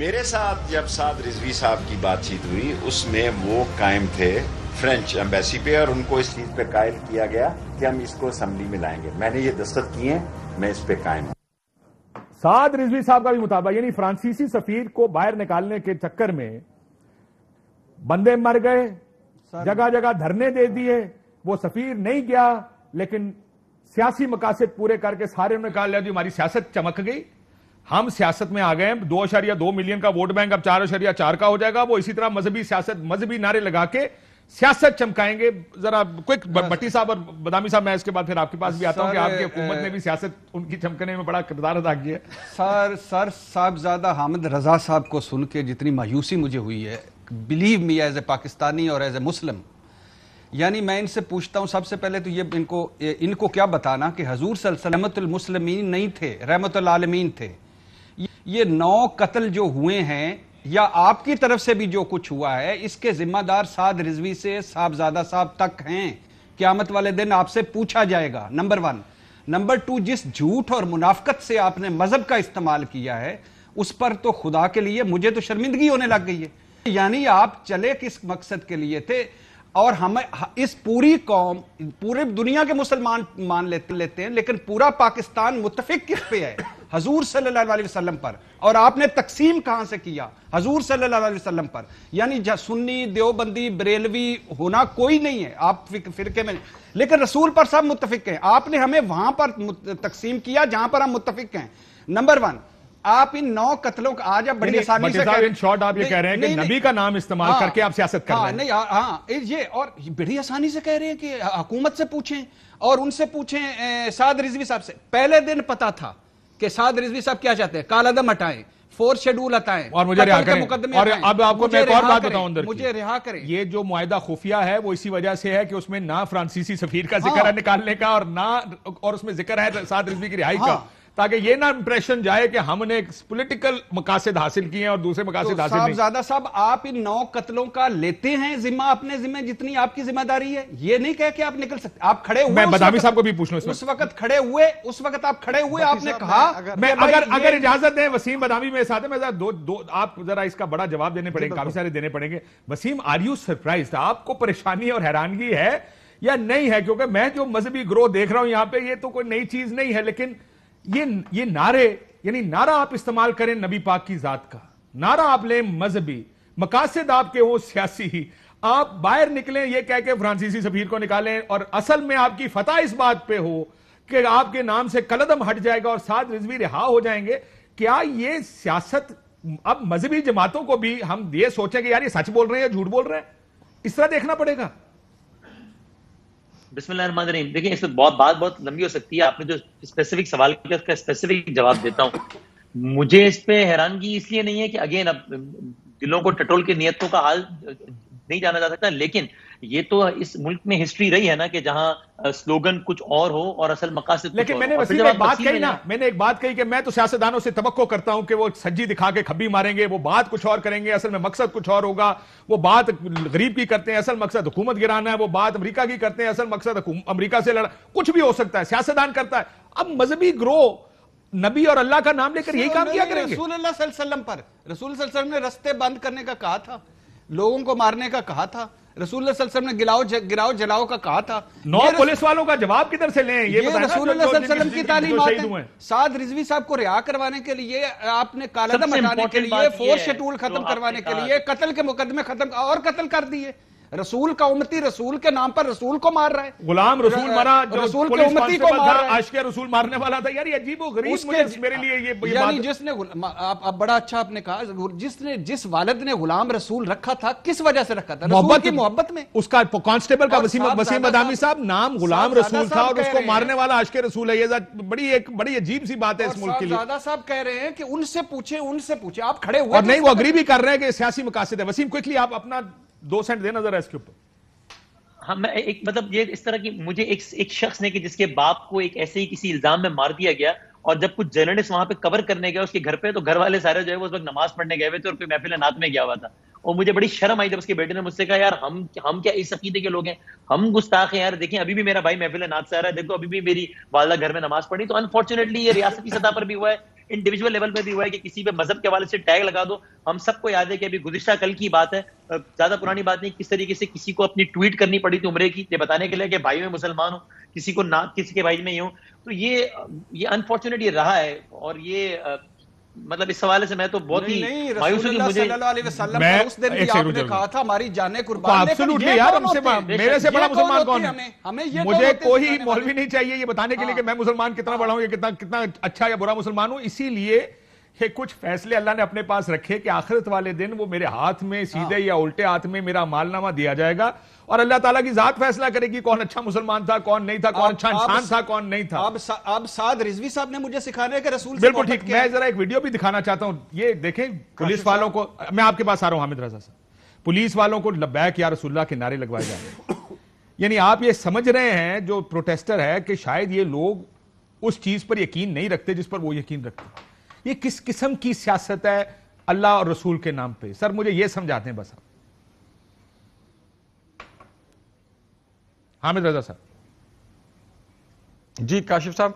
میرے ساتھ جب سعد رضوی صاحب کی بات چیت ہوئی اس میں وہ قائم تھے فرینچ ایمبیسی پہ اور ان کو اس چیز پہ قائل کیا گیا کہ ہم اس کو اسمبلی میں لائیں گے. میں نے یہ دستخط کیے ہیں, میں اس پہ قائم ہوں. سعد رضوی صاحب کا بھی مطالبہ, یعنی فرانسیسی سفیر کو باہر نکالنے کے چکر میں بندے مر گئے, جگہ جگہ دھرنے دے دیے, وہ سفیر نہیں گیا لیکن سیاسی مقاصد پورے کر کے سارے انہوں نے کہا لیا جی ہماری سیاست چمک گئی, ہم سیاست میں آ گئے ہیں, 2.2 ملین کا ووٹ بینک اب 4.4 کا ہو جائے گا. وہ اسی طرح مذہبی سیاست, مذہبی نعرے لگا کے سیاست چمکائیں گے. ذرا کوئک بٹی صاحب اور بدامی صاحب, میں اس کے بعد پھر آپ کے پاس بھی آتا ہوں کہ آپ کی حکومت نے بھی سیاست ان کی چمکنے میں بڑا کردار ادا کیا ہے. سر صاحبزادہ حامد رضا صاحب کو سن کے جتنی مایوسی مجھے ہوئی ہے, believe me as a Pakistani اور ایز اے مسلم, یعنی میں ان سے پوچھتا ہوں سب سے پہلے تو یہ ان کو کیا بتانا کہ حضور صلی اللہ علیہ وسلم رحمت المسلمین نہیں تھے, رحمت العالمین تھے. یہ 9 قتل جو ہوئے ہیں یا آپ کی طرف سے بھی جو کچھ ہوا ہے, اس کے ذمہ دار سعد رضوی سے صاحبزادہ صاحب تک ہیں. قیامت والے دن آپ سے پوچھا جائے گا, نمبر 1. نمبر 2, جس جھوٹ اور منافقت سے آپ نے مذہب کا استعمال کیا ہے اس پر تو خدا کے لیے مجھے تو شرمندگی ہونے لگ گئی ہے. یعنی آپ چلے کس مقصد کے لیے تھے؟ اور ہمیں اس پوری قوم, پورے دنیا کے مسلمان مان لیتے ہیں, لیکن پورا پاکستان متفق کس پہ ہے؟ حضور صلی اللہ علیہ وسلم پر. اور آپ نے تقسیم کہاں سے کیا؟ حضور صلی اللہ علیہ وسلم پر. یعنی سنی, دیوبندی, بریلوی ہونا کوئی نہیں ہے آپ فرقے میں, لیکن رسول پر سب متفق ہیں. آپ نے ہمیں وہاں پر تقسیم کیا جہاں پر ہم متفق ہیں. نمبر 1, آپ ان 9 قتلوں کا آج آپ بڑی آسانی سے ان شارٹ آپ یہ کہہ رہے ہیں کہ نبی کا نام استعمال کر کے آپ سیاست کر رہے ہیں. نہیں, ہاں, یہ اور بڑی آسانی سے کہہ رہے ہیں کہ حکومت سے پوچھیں اور ان سے پوچھیں سعد رضوی صاحب سے. پہلے دن پتا تھا کہ سعد رضوی صاحب کیا چاہتے ہیں, کالعدم ہٹائیں, 4 شیڈول ہٹائیں اور مجھے رہا کریں. اور اب آپ کو میں ایک اور بات بتاؤں اندر, مجھے رہا کریں. یہ جو معاہدہ خفیہ ہے وہ اسی وجہ سے ہے کہ اس میں نہ فرانسیسی سفیر کا ذکر ہے نکالنے کا اور اس میں ذکر ہے سعد رضوی کی رہائی کا, تاکہ یہ نہ امپریشن جائے کہ ہم نے پولیٹیکل مقاصد حاصل کیے ہیں اور دوسرے مقاصد حاصل نہیں. صاحبزادہ صاحب, آپ ان 9 قتلوں کا لیتے ہیں ذمہ اپنے ذمہ جتنی آپ کی ذمہ داری ہے. یہ نہیں کہہ کہ آپ نکل سکتے. آپ کھڑے ہوئے, میں بدامی صاحب کو بھی پوچھ لوں, اس وقت کھڑے ہوئے, اس وقت آپ کھڑے ہوئے, آپ نے کہا میں اگر اجازت دیں وسیم بدامی میرے ساتھ ہے, میں آپ ذرا اس کا بڑا جواب دینے پڑیں گے, کافی سارے دینے پڑیں گے. Waseem, are you surprised? آپ کو پریشانی اور حیرانگی ہے یا نہیں ہے؟ کیونکہ میں جو مذہبی گروہ دیکھ رہا ہوں یہاں پہ, یہ تو کوئی نئی چیز نہیں ہے, لیکن یہ نعرے, یعنی نعرہ آپ استعمال کریں نبی پاک کی ذات کا, نعرہ آپ لیں مذہبی, مقاصد آپ کے ہوں سیاسی, آپ باہر نکلیں یہ کہہ کے فرانسیسی سفیر کو نکالیں, اور اصل میں آپ کی فتح اس بات پہ ہو کہ آپ کے نام سے کالعدم ہٹ جائے گا اور سعد رضوی رہا ہو جائیں گے. کیا یہ سیاست اب مذہبی جماعتوں کو بھی ہم یہ سوچیں کہ یار یہ سچ بول رہے ہیں یا جھوٹ بول رہے ہیں, اس طرح دیکھنا پڑے گا؟ بسم اللہ الرحمن الرحیم. دیکھیں اس میں بات لمبی ہو سکتی ہے, آپ نے جو اسپیسیفک سوال کیا اس کا اسپیسیفک جواب دیتا ہوں. مجھے اس پہ حیرانگی اس لیے نہیں ہے کہ اگین اب دلوں کو ٹٹول کے نیتوں کا حال نہیں جانا جا سکتا, لیکن یہ تو اس ملک میں ہسٹری رہی ہے نا کہ جہاں سلوگن کچھ اور ہو اور اصل مقاصد. لیکن میں نے وسیم ایک بات کہی نا, میں نے ایک بات کہی کہ میں تو سیاستدانوں سے توقع کرتا ہوں کہ وہ سجی دکھا کے کھبی ماریں گے, وہ بات کچھ اور کریں گے, اصل میں مقصد کچھ اور ہوگا. وہ بات غریب کی کرتے ہیں, اصل مقصد حکومت گرانا ہے. وہ بات امریکہ کی کرتے ہیں, اصل مقصد امریکہ سے لڑا. کچھ بھی ہو سکتا ہے, سیاستدان کرتا ہے. اب مذہبی گروہ نبی اور اللہ کا نام لے کر یہی کام کیا کریں گے. رسول اللہ صلی اللہ علیہ وسلم پر, رسول صلی اللہ علیہ وسلم نے رستے بند کرنے کا کہا تھا, لوگوں کو مارنے کا کہا تھا. رسول اللہ صلی اللہ علیہ وسلم نے گراؤ جلاؤ کا کہا تھا. 9 پولیس والوں کا جواب کدھر سے لیں؟ یہ رسول اللہ صلی اللہ علیہ وسلم کی تعلیمات ہیں. سعد رضوی صاحب کو رہا کروانے کے لیے, آپ نے کالعدم ہٹانے کے لیے, 4 شیڈول ختم کروانے کے لیے, قتل کے مقدمے ختم اور قتل کر دیے. رسول کا امتی رسول کے نام پر رسول کو مار رہا ہے. غلام رسول مارا, رسول کے امتی کو مار رہا ہے. عاشق رسول مارنے والا تھا. یار یہ عجیب و غریب میرے لیے یہ یعنی جس نے آپ بڑا اچھا آپ نے کہا, جس والد نے غلام رسول رکھا تھا کس وجہ سے رکھا تھا؟ رسول کی محبت میں. اس کا کانسٹیبل کا وسیم بدامی صاحب نام غلام رسول تھا اور اس کو مارنے والا عاشق رسول ہے. یہ بڑی عجیب سی بات ہے اس ملک کے لیے. صاحبزادہ صاحب کہہ رہے ہیں کہ ان سے پوچھیں. آپ کھڑے ہوئے اور نہیں, وہ اگری بھی کر رہے ہیں کہ سیاسی مقاصد ہے. وسیم کوئکلی آپ اپنا 2 سینٹ دے نظر ہے اس کے اوپر. ہاں, میں ایک مطلب یہ اس طرح کی مجھے ایک شخص نے کہ جس کے باپ کو ایک ایسے ہی کسی الزام میں مار دیا گیا, اور جب کچھ جرنلسٹ وہاں پہ کور کرنے گئے اس کے گھر پہ, تو گھر والے سارے جو ہے وہ اس وقت نماز پڑھنے گئے ہوئے تھے اور کوئی محفل نعت میں گیا ہوا تھا. اور مجھے بڑی شرم آئی جب اس کے بیٹے نے مجھ سے کہا یار ہم کیا اس عقیدے کے لوگ ہیں, ہم گستاخ ہیں یار. دیکھیں ابھی بھی میرا بھائی محفل نعت سے آ رہا ہے, دیکھو ابھی بھی میری والدہ گھر میں نماز پڑھی. تو انفارچونیٹلی یہ ریاستی سطح پر بھی ہوا ہے انڈیویجول لیول پہ بھی ہوا ہے کہ کسی پہ مذہب کے حوالے سے ٹیگ لگا دو. ہم سب کو یاد ہے کہ ابھی گزشتہ کل کی بات ہے, زیادہ پرانی بات نہیں, کس طریقے سے کسی کو اپنی ٹویٹ کرنی پڑی تھی عمرے کی, یہ بتانے کے لیے کہ بھائی میں مسلمان ہوں, کسی کو نہ کسی کے بھائی میں ہوں. تو یہ انفارچونیٹ یہ رہا ہے, اور یہ مطلب اس حوالے سے میں تو بہت ہی مایوس ہوں. مجھے صلی اللہ علیہ وسلم اس دن بھی آپ نے کہا تھا ہماری جانیں قربان. ایبسولوٹلی یار, میرے سے بڑا مسلمان کون ہے؟ مجھے کوئی مولوی نہیں چاہیے یہ بتانے کے لیے کہ میں مسلمان کتنا بڑا ہوں, یا کتنا اچھا یا برا مسلمان ہوں. اسی لیے کہ کچھ فیصلے اللہ نے اپنے پاس رکھے کہ آخرت والے دن وہ میرے ہاتھ میں سیدھے یا الٹے ہاتھ میں میرا مالنامہ دیا جائے گا, اور اللہ تعالیٰ کی ذات فیصلہ کرے گی کون اچھا مسلمان تھا, کون نہیں تھا, کون اچھا انسان تھا, کون نہیں تھا. اب سعد رضوی صاحب نے مجھے سکھانا ہے کہ رسول سے بالکل ٹھیک. میں ذرا ایک ویڈیو بھی دکھانا چاہتا ہوں. یہ دیکھیں پولیس والوں کو, میں آپ کے پاس آ رہا ہوں حامد رضا صاحب, پولیس والوں کو لبیک یا رسول اللہ کے نعرے لگوائے جا رہے ہیں. یعنی آپ یہ سمجھ رہے ہیں جو پروٹیسٹر ہے کہ شاید یہ لوگ اس چیز پر یقین نہیں رکھتے جس پر وہ یقین رکھتے ہیں. یہ کس قسم کی سیاست ہے اللہ اور رسول کے نام پہ؟ سر مجھے یہ سمجھاتے ہیں بس آپ. حامد رضا صاحب. جی کاشف صاحب,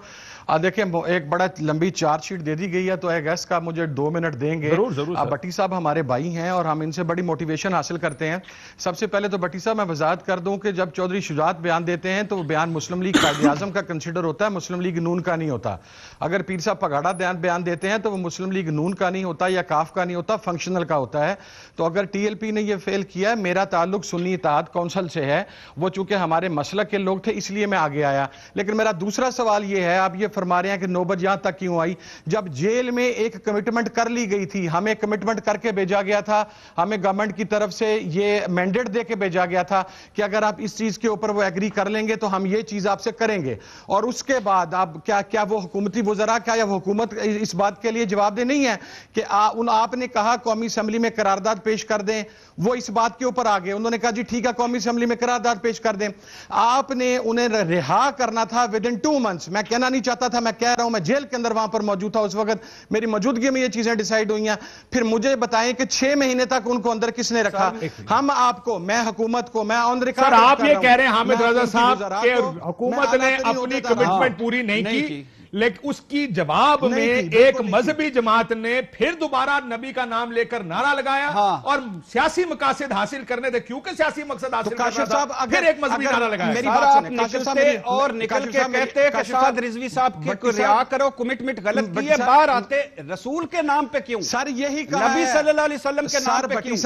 دیکھیں ایک بڑا لمبی چارج شیٹ دے دی گئی ہے, تو ایک ایس کا مجھے 2 منٹ دیں گے. ضرور بٹی صاحب ہمارے بھائی ہیں اور ہم ان سے بڑی موٹیویشن حاصل کرتے ہیں. سب سے پہلے تو بٹی صاحب میں وضاحت کر دوں کہ جب چودھری شجاعت بیان دیتے ہیں تو وہ بیان مسلم لیگ قائد اعظم کا کنسیڈر ہوتا ہے, مسلم لیگ نون کا نہیں ہوتا. اگر پیر صاحب پگاڑا بیان دیتے ہیں تو وہ مسلم لیگ نون کا نہیں ہوتا یا کاف کا نہیں ہوتا, فنکشنل کا ہوتا ہے. تو اگر ٹی ایل پی نے یہ فیل کیا ہے, میرا تعلق سنی اتحاد کونسل سے ہے, وہ چونکہ ہمارے مسلک کے لوگ تھے اس لیے میں آگے آیا. لیکن میرا دوسرا سوال یہ ہے, آپ یہ فرما رہے ہیں کہ نوبت یہاں تک کیوں آئی؟ جب جیل میں ایک کمٹمنٹ کر لی گئی تھی, ہمیں کمٹمنٹ کر کے بھیجا گیا تھا, ہمیں گورنمنٹ کی طرف سے یہ مینڈیٹ دے کے بھیجا گیا تھا کہ اگر آپ اس چیز کے اوپر وہ ایگری کر لیں گے تو ہم یہ چیز آپ سے کریں گے. اور اس کے بعد آپ کیا وہ حکومتی وزراء کیا یا وہ حکومت اس بات کے لیے جواب دہ نہیں ہے کہ آپ نے کہا قومی اسمبلی میں قرارداد پیش کر دیں, وہ اس بات کے اوپر آگے انہوں نے کہا جی ٹھیک ہے قومی اسمبلی میں قرارداد پیش کر دیں. آپ نے انہیں رہا کرنا تھا ودن 2 months. میں کہنا نہیں چاہتا تھا, میں کہہ رہا ہوں, میں جیل کے اندر وہاں پر موجود تھا اس وقت, میری موجودگی میں یہ چیزیں ڈیسائیڈ ہوئی ہیں. پھر مجھے بتائیں کہ 6 مہینے تک ان کو اندر کس نے رکھا؟ ہم آپ کو, میں حکومت کو, میں آن ریکارڈ. سر آپ یہ کہہ رہے ہیں حامد رضا صاحب کہ حکومت نے اپنی کمٹمنٹ پوری نہیں کی, لیکن اس کی جواب میں ایک مذہبی جماعت نے پھر دوبارہ نبی کا نام لے کر نعرہ لگایا اور سیاسی مقاصد حاصل کرنے تھے, کیونکہ سیاسی مقصد حاصل کرنا تھا, پھر ایک مذہبی نعرہ لگایا. میری بات سنیں, نکلتے اور نکل کے کہتے کہ سعد رضوی صاحب کی رعا کرو, کمٹمنٹ غلط کی ہے, باہر آتے رسول کے نام پہ کیوں؟ سر یہی کہا نبی صلی اللہ علیہ وسلم کے نام پہ کیوں؟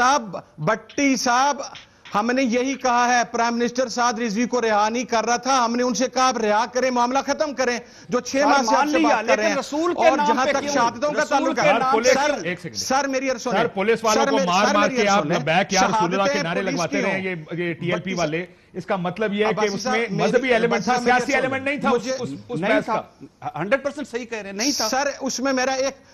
بٹی صاحب ہم نے یہی کہا ہے, پرائم منسٹر سعد رضوی کو رہا نہیں کر رہا تھا, ہم نے ان سے کہا آپ رہا کریں, معاملہ ختم کریں, جو 6 ماہ سے آپ سے بات کر رہے ہیں. اور جہاں تک شہادتوں کا تعلق ہے, سر میری عرض سنیں, پولیس والوں کو مار مار کے آپ بیک یا رسول اللہ کے نعرے لگواتے رہے ہیں یہ ٹی ایل پی والے, اس کا مطلب یہ ہے کہ اس میں مذہبی ایلیمنٹ تھا, سیاسی ایلیمنٹ نہیں تھا. اس بحث کا 100% صحیح کہہ رہے ہیں, نہیں تھا سر. اس میں میرا ایک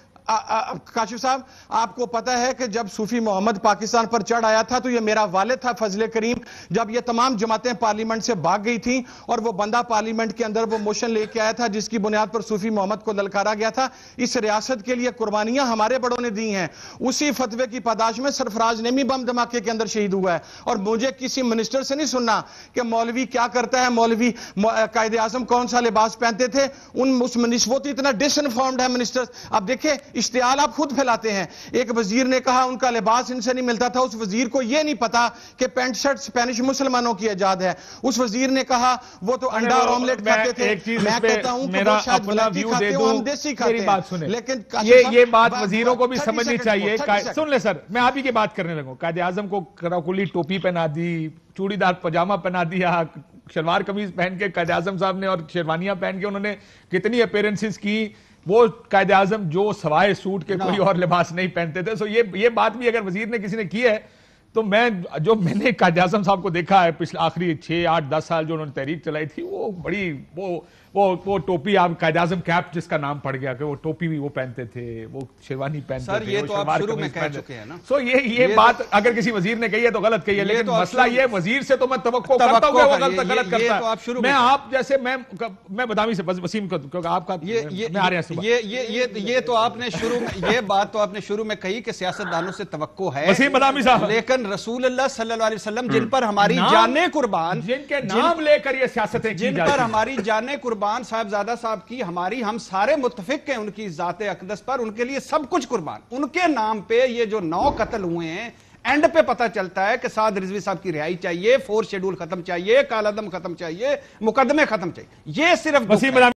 کاشف صاحب, آپ کو پتا ہے کہ جب صوفی محمد پاکستان پر چڑھ آیا تھا تو یہ میرا والد تھا فضل کریم, جب یہ تمام جماعتیں پارلیمنٹ سے بھاگ گئی تھیں اور وہ بندہ پارلیمنٹ کے اندر وہ موشن لے کے آیا تھا جس کی بنیاد پر صوفی محمد کو للکارا گیا تھا. اس ریاست کے لیے قربانیاں ہمارے بڑوں نے دی ہیں. اسی فتوے کی پاداش میں سرفراز نعیمی بم دھماکے کے اندر شہید ہوا ہے. اور مجھے کسی منسٹر سے نہیں سننا کہ مولوی کیا کرتا ہے, مولوی قائد اعظم کون سا لباس پہنتے تھے, اس منسٹر وہ تو اتنا ڈس انفارمڈ ہے منسٹر. اب دیکھیں اشتعال آپ خود پھیلاتے ہیں. ایک وزیر نے کہا ان کا لباس ان سے نہیں ملتا تھا, اس وزیر کو یہ نہیں پتا کہ پینٹ شرٹ اسپینش مسلمانوں کی ایجاد ہے. اس وزیر نے کہا وہ تو انڈا اور آملیٹ کھاتے تھے. میں کہتا ہوں کہ وہ شاید بلاتی کھاتے ہوں, ہم دیسی کھاتے ہیں. لیکن یہ بات وزیروں کو بھی سمجھنی چاہیے. سن لیں سر, میں آپ ہی کی بات کرنے لگوں. قائد اعظم کو کراکلی ٹوپی پہنا دی, چوڑی دار پاجامہ پہنا دیا, شلوار قمیض پہن کے قائد اعظم صاحب نے اور شیروانیاں پہن کے انہوں نے کتنی اپیرنسز کی. وہ قائد اعظم جو سوائے سوٹ کے کوئی اور لباس نہیں پہنتے تھے. سو یہ بات بھی اگر وزیر نے کسی نے کی ہے تو میں نے قائد اعظم صاحب کو دیکھا ہے پچھلے آخری 6, 8, 10 سال جو انہوں نے تحریک چلائی تھی, وہ بڑی وہ ٹوپی, آپ قائد اعظم کیپ جس کا نام پڑ گیا کہ وہ ٹوپی بھی وہ پہنتے تھے, وہ شیروانی پہنتے تھے. سر یہ تو آپ شروع میں کہہ چکے ہیں نا. سو یہ بات اگر کسی وزیر نے کہی ہے تو غلط کہی ہے, لیکن مسئلہ یہ وزیر سے تو میں توقع کرتا ہوں کہ وہ غلط کرتا ہے. میں آپ جیسے میں بدامی سے وسیم کو, کیونکہ آپ کا میں آ رہے ہیں صبح, یہ تو آپ نے شروع میں یہ بات تو آپ نے شروع میں کہی کہ سیاستدانوں سے توقع ہے وسیم بدامی صاحب, لیکن رسول اللہ صلی اللہ علیہ وسلم جن پر ہماری جانیں قربان, جن کے نام لے کر یہ سیاستیں جن پر ہماری جانیں قربان قربان صاحبزادہ صاحب کی، ہماری ہم سارے متفق ہیں ان کی ذات اقدس پر، ان کے لیے سب کچھ قربان. ان کے نام پہ یہ جو 9 قتل ہوئے ہیں، اینڈ پہ پتہ چلتا ہے کہ سعد رضوی صاحب کی رہائی چاہیے، 4 شیڈول ختم چاہیے، کالعدم ختم چاہیے، مقدمے ختم چاہیے. یہ صرف